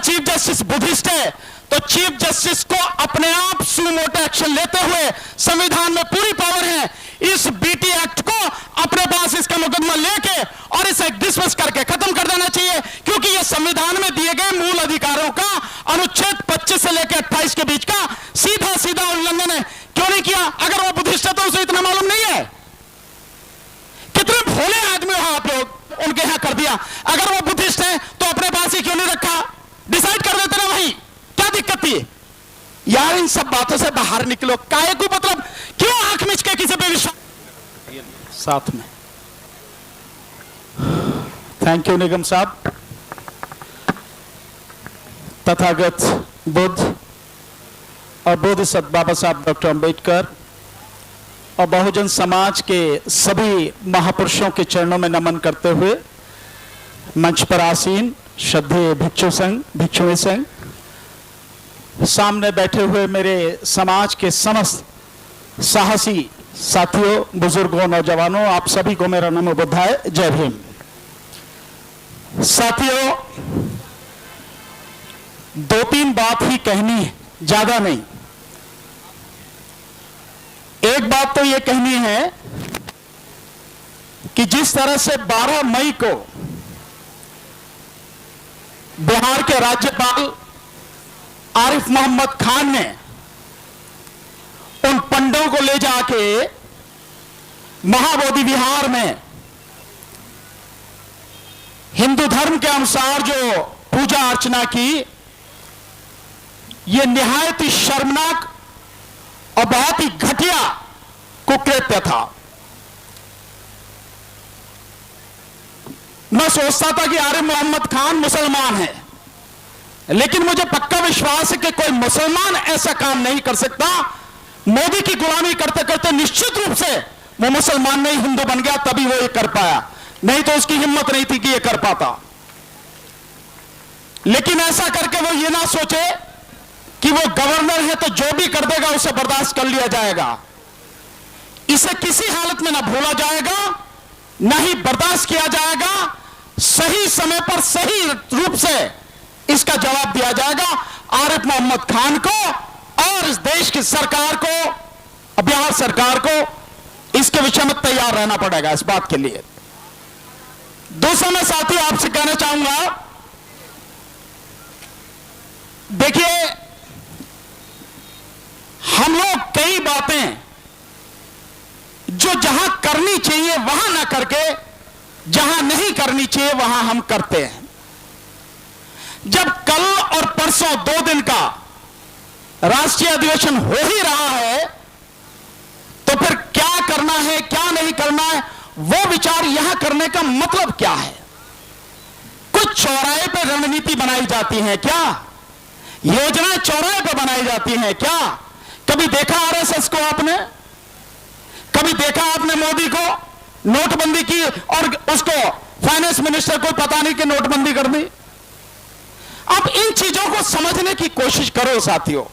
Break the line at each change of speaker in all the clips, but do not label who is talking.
Chief justice Buddhist है तो chief justice को अपने आप सुमोटो एक्शन लेते हुए, संविधान में पूरी पावर है, इस बीटी एक्ट को अपने पास इसका मुकदमा लेके और इसे डिसमिस करके खत्म कर देना चाहिए, क्योंकि यह संविधान में दिए गए मूल अधिकारों का अनुच्छेद 25 से लेकर 28 के बीच का सीधा सीधा उल्लंघन है। क्यों नहीं किया? अगर वो बुद्धिस्ट है तो उसे इतना मालूम नहीं है? कितने भोले आदमी हो आप लोग, उनके यहां कर दिया। अगर वो बुद्धिस्ट है तो अपने पास ही क्यों नहीं रखा? डिसाइड कर देते ना वही, क्या दिक्कत थी यार? इन सब बातों से बाहर निकलो। काहे को मतलब क्यों आंख मिच के किसी पे विश्वास? साथ में थैंक यू निगम साहब। तथागत बुद्ध और बोधिसत्व बाबा साहब डॉक्टर अंबेडकर और बहुजन समाज के सभी महापुरुषों के चरणों में नमन करते हुए मंच पर आसीन श्रद्धेय भिक्षु संघ, भिक्षुणी संघ, सामने बैठे हुए मेरे समाज के समस्त साहसी साथियों, बुजुर्गों, नौजवानों, आप सभी को मेरा नमो बुद्धाय, जय भीम। साथियों, 2-3 बात ही कहनी है, ज्यादा नहीं। एक बात तो यह कहनी है कि जिस तरह से 12 मई को बिहार के राज्यपाल आरिफ मोहम्मद खान ने उन पंडों को ले जाके महाबोधि विहार में हिंदू धर्म के अनुसार जो पूजा अर्चना की, यह निहायत ही शर्मनाक और बहुत ही घटिया कुकृत्य था। मैं सोचता था कि आरिफ मोहम्मद खान मुसलमान है, लेकिन मुझे पक्का विश्वास है कि कोई मुसलमान ऐसा काम नहीं कर सकता। मोदी की गुलामी करते करते निश्चित रूप से वो मुसलमान नहीं हिंदू बन गया, तभी वो ये कर पाया, नहीं तो उसकी हिम्मत नहीं थी कि ये कर पाता। लेकिन ऐसा करके वो ये ना सोचे कि वो गवर्नर है तो जो भी कर देगा उसे बर्दाश्त कर लिया जाएगा। इसे किसी हालत में ना भूला जाएगा, ना ही बर्दाश्त किया जाएगा। सही समय पर सही रूप से इसका जवाब दिया जाएगा। आरिफ मोहम्मद खान को और इस देश की सरकार को, बिहार सरकार को इसके विषय में तैयार रहना पड़ेगा इस बात के लिए। दूसरा मैं साथी आपसे कहना चाहूंगा, देखिए हम लोग कई बातें जो जहां करनी चाहिए वहां ना करके जहां नहीं करनी चाहिए वहां हम करते हैं। जब कल और परसों 2 दिन का राष्ट्रीय अधिवेशन हो ही रहा है तो फिर क्या करना है क्या नहीं करना है वो विचार यहां करने का मतलब क्या है? कुछ चौराहे पर रणनीति बनाई जाती है क्या? योजनाएं चौराहे पर बनाई जाती हैं क्या? कभी देखा आरएसएस को आपने? कभी देखा आपने मोदी को? नोटबंदी की और उसको फाइनेंस मिनिस्टर को पता नहीं कि नोटबंदी कर दी। अब इन चीजों को समझने की कोशिश करो साथियों।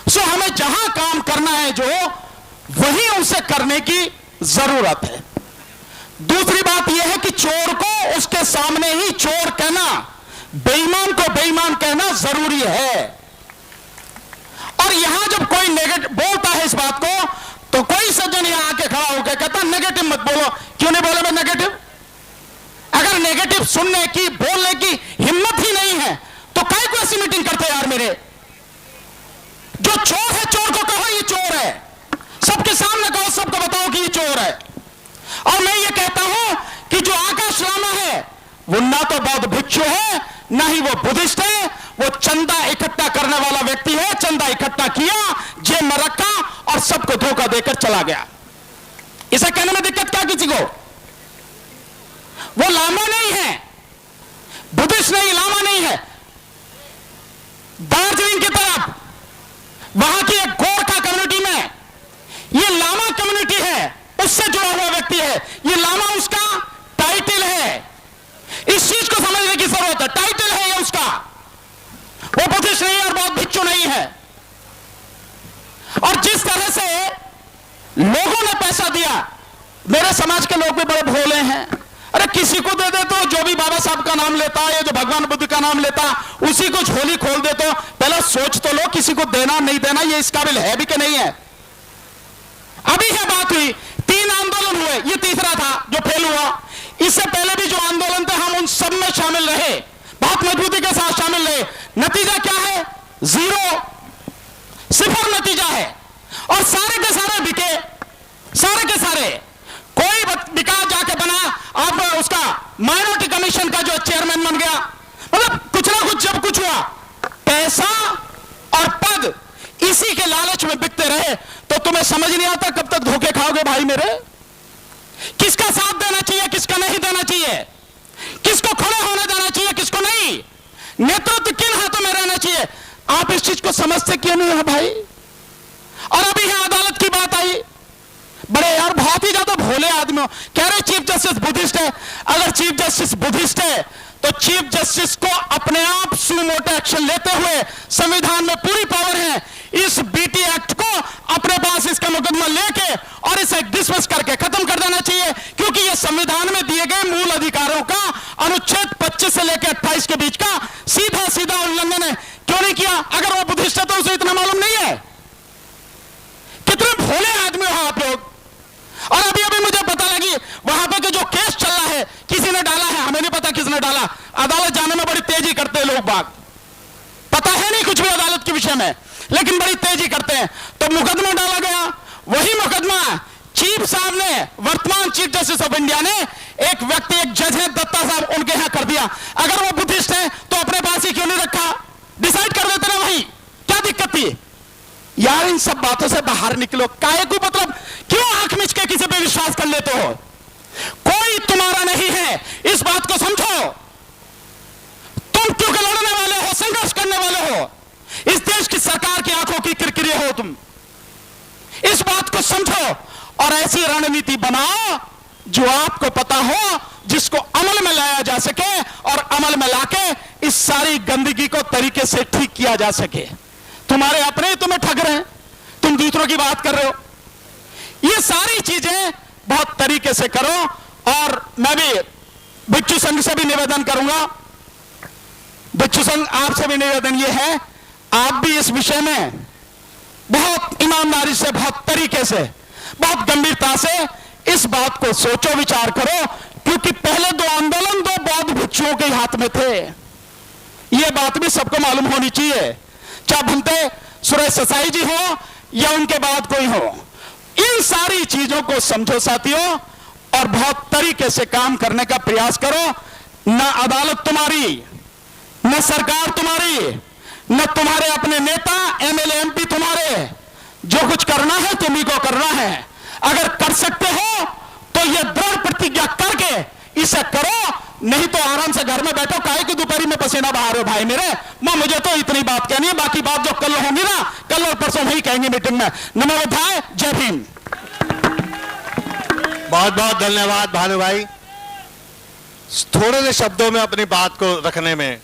सो हमें जहां काम करना है जो वही उसे करने की जरूरत है। दूसरी बात यह है कि चोर को उसके सामने ही चोर कहना, बेईमान को बेईमान कहना जरूरी है। और यहां जब कोई नेगेटिव बोलता है इस बात को तो कोई सज्जन यहां आके खड़ा होकर कहता नेगेटिव मत बोलो। क्यों नहीं बोले मैं नेगेटिव? अगर नेगेटिव सुनने की बोलने की हिम्मत ही नहीं है तो काहे को ऐसी मीटिंग करते यार? मेरे जो चोर है चोर को कहो ये चोर है, सबके सामने कहो, सबको बताओ कि ये चोर है। और मैं ये कहता हूं कि जो आकाश राणा है वो ना तो बौद्ध भिक्षु है ना ही वो बुद्धिस्ट है, वो चंदा इकट्ठा करने वाला व्यक्ति है। चंदा इकट्ठा किया, जेब में रखा और सबको धोखा देकर चला गया। इसे कहने में दिक्कत क्या किसी को? वो लामा नहीं है, बुद्धिस्ट नहीं, लामा नहीं है। दार्जिलिंग की तरफ वहां की एक गोरखा कम्युनिटी में ये लामा कम्युनिटी है, उससे जुड़ा हुआ व्यक्ति है। ये लामा उसका टाइटल है, इस चीज को समझने की जरूरत है। टाइटल है ये उसका, वो बुद्धिस्ट नहीं है और बहुत भिक्षु नहीं है। और जिस तरह से लोगों ने पैसा दिया, मेरे समाज के लोग भी बड़े भोले हैं। अरे किसी को दे दे तो, जो भी बाबा साहब का नाम लेता है या जो भगवान बुद्ध का नाम लेता, उसी को झोली खोल दे तो पहले सोच तो लो किसी को देना नहीं देना ये इस काबिल है भी कि नहीं है। अभी है बात हुई, 3 आंदोलन हुए, ये तीसरा था जो फेल हुआ। इससे पहले भी जो आंदोलन थे हम उन सब में शामिल रहे, बहुत मजबूती के साथ शामिल रहे। नतीजा क्या है? 0, 0 नतीजा है। और सारे के सारे बिके, सारे के सारे। कोई बिका जाके बना, अब उसका माइनॉरिटी कमीशन का जो चेयरमैन बन गया। मतलब कुछ ना कुछ जब कुछ हुआ, पैसा और पद इसी के लालच में बिकते रहे तो तुम्हें समझ नहीं आता कब तक धोखे खाओगे भाई मेरे। किसका साथ देना चाहिए, किसका नहीं देना चाहिए, किसको खड़े होने देना चाहिए, किसको नहीं, नेतृत्व किन हाथों में रहना चाहिए, आप इस चीज को समझते क्यों नहीं हो भाई। और अभी है अदालत की बात आई, बड़े यार बहुत ही ज्यादा भोले आदमी हो, कह रहे चीफ जस्टिस बुद्धिस्ट है। अगर चीफ जस्टिस बुद्धिस्ट है तो चीफ जस्टिस को अपने आप सुमोटो एक्शन लेते हुए, संविधान में पूरी पावर है, इस बीटी एक्ट को अपने पास इसका मुकदमा लेके और इसे डिसमिस करके खत्म कर देना चाहिए, क्योंकि यह संविधान में दिए गए मूल अधिकारों का अनुच्छेद 25 से लेकर 28 के बीच का सीधा सीधा उल्लंघन है। क्यों नहीं किया? अगर वो बुद्धिस्ट है तो उसे इतना मालूम नहीं है। कितने भोले आदमी हो आप लोग। और अभी अभी मुझे पता लगी वहां पे जो केस चल रहा है, किसी ने डाला है, हमें नहीं पता किसने डाला। अदालत जाने में बड़ी तेजी करते हैं लोग बाग, पता है नहीं कुछ भी अदालत के विषय में, लेकिन बड़ी तेजी करते हैं। तो मुकदमा डाला गया, वही मुकदमा चीफ साहब ने, वर्तमान चीफ जस्टिस ऑफ इंडिया ने, एक व्यक्ति, एक जज है दत्ता साहब, उनके यहां कर दिया। अगर वो बुद्धिस्ट है तो अपने पास ही क्यों नहीं रखा, डिसाइड कर देते ना वही, क्या दिक्कत थी यार। इन सब बातों से बाहर निकलो। काहे को मतलब क्यों आंख मिच के किसी पे विश्वास कर लेते हो? कोई तुम्हारा नहीं है, इस बात को समझो। तुम क्योंकि लड़ने वाले हो, संघर्ष करने वाले हो, इस देश की सरकार की आंखों की किरकिरे हो तुम। इस बात को समझो और ऐसी रणनीति बनाओ जो आपको पता हो, जिसको अमल में लाया जा सके और अमल में लाके इस सारी गंदगी को तरीके से ठीक किया जा सके। तुम्हारे अपने तुम्हें ठग रहे हैं, तुम दूसरों की बात कर रहे हो। ये सारी चीजें बहुत तरीके से करो। और मैं भी भिक्षु संघ से भी निवेदन करूंगा, भिक्षु संघ आपसे भी निवेदन ये है, आप भी इस विषय में बहुत ईमानदारी से, बहुत तरीके से, बहुत गंभीरता से इस बात को सोचो, विचार करो, क्योंकि पहले 2 आंदोलन 2 बौद्ध भिक्षुओं के हाथ में थे। यह बात भी सबको मालूम होनी चाहिए, चाहे भंते सुरेश ससाई जी हो या उनके बाद कोई हो। इन सारी चीजों को समझो साथियों और बहुत तरीके से काम करने का प्रयास करो। न अदालत तुम्हारी, न सरकार तुम्हारी, न तुम्हारे अपने नेता एमएलए एमपी तुम्हारे। जो कुछ करना है तुम्ही को करना है। अगर कर सकते हो तो यह दृढ़ प्रतिज्ञा करके इसे करो, नहीं तो आराम से घर में बैठो। काहे की दोपहरी में पसीना बहा रहे हो भाई मेरे। मुझे तो इतनी बात कहनी है, बाकी बात जो कल होंगी ना, कल और परसों नहीं कहेंगे मीटिंग में। नमो बुद्धाय, जय भीम।
बहुत बहुत धन्यवाद भानु भाई, थोड़े से शब्दों में अपनी बात को रखने में।